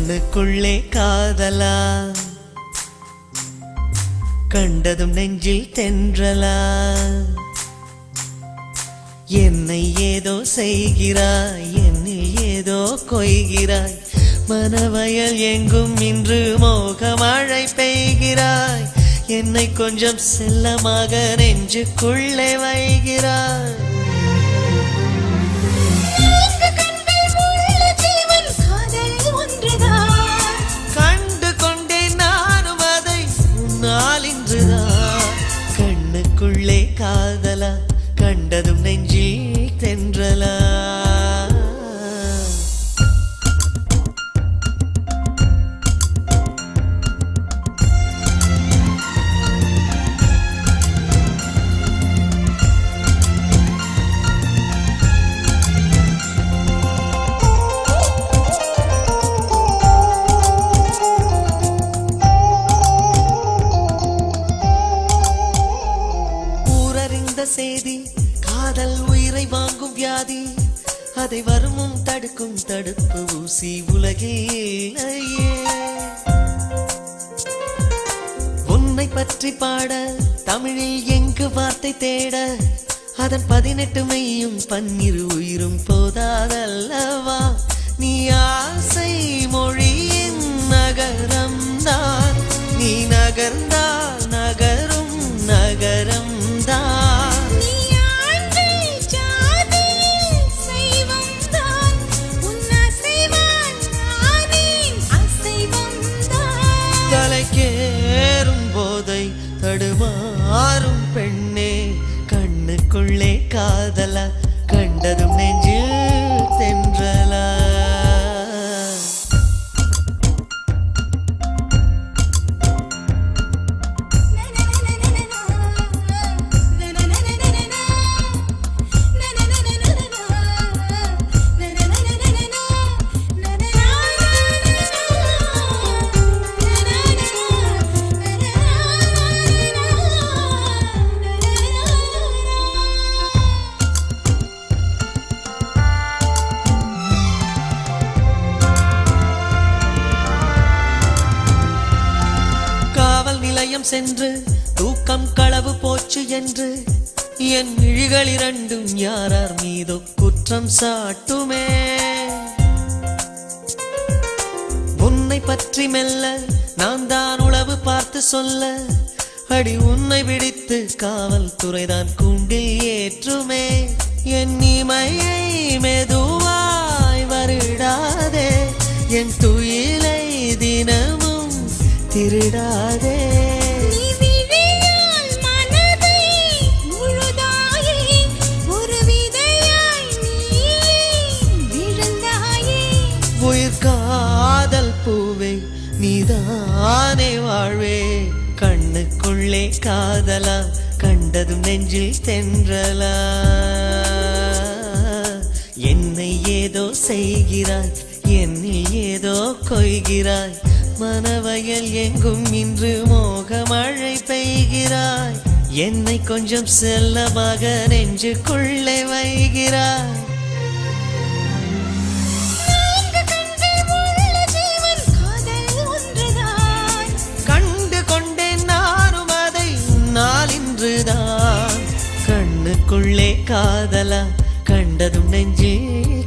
கண்ணுக்குள்ளே காதலா, கண்டதும் நெஞ்சில் தென்றலா. என்னை ஏதோ செய்கிறாய், என்னில் ஏதோ கொய்கிறாய். மனவயல் எங்கும் இன்று மோக மழை பெய்கிறாய். என்னை கொஞ்சம் செல்லமாக நெஞ்சுக்குள்ளே வைகிறாய். கண்டு கொண்டேன் நானும் அதை உன்னால் இன்றுதான். கண்ணுக்குள்ளே காதலா, கண்டதும் நெஞ்சில் தென்றலா. செய்தி காதல் உயிரை வாங்கும் வியாதி. அதை வருமும் தடுக்கும் தடுப்பு ஊசி உலகிலேயே. உன்னை பற்றி பாட தமிழில் எங்கு வார்த்தை தேட. அதன் 18 மையும் 12 உயிரும் போதாதல்லவா. நீ ஆசை மொழியின் நகரம் தான். நீ நகர்ந்தால் நகரும் நகரம் தான். தலைக்கேறும் போதை தடுமாறும் பெண்ணே. கண்ணுக்குள்ளே காதலா, கண்டதும் நெஞ்சில் தென்றலா. சென்று தூக்கம் களவு போச்சு என்று என் விழிகள் இரண்டும் யாரார் மீதோ குற்றம் சாட்டுமே. உன்னை பற்றி மெல்ல நான் தான் உளவு பார்த்து சொல்ல. அடி உன்னை பிடித்து காவல்துறைதான் கூண்டில் ஏற்றுமே. என் இமையை மெதுவாய் வருடாதே. என் துயிலை தினமும் திருடாதே. உயிர் காதல் பூவே நீதானே வாழ்வே. கண்ணுக்குள்ளே காதலா, கண்டதும் நெஞ்சில் தென்றலா. என்னை ஏதோ செய்கிறாய், என்னில் ஏதோ கொய்கிறாய். மனவயல் எங்கும் இன்று மோக மழை பெய்கிறாய். என்னை கொஞ்சம் செல்லமாக நெஞ்சுக்குள்ளே வைகிறாய். கண்ணுக்குள்ளே காதலா, கண்டதும் நெஞ்சில்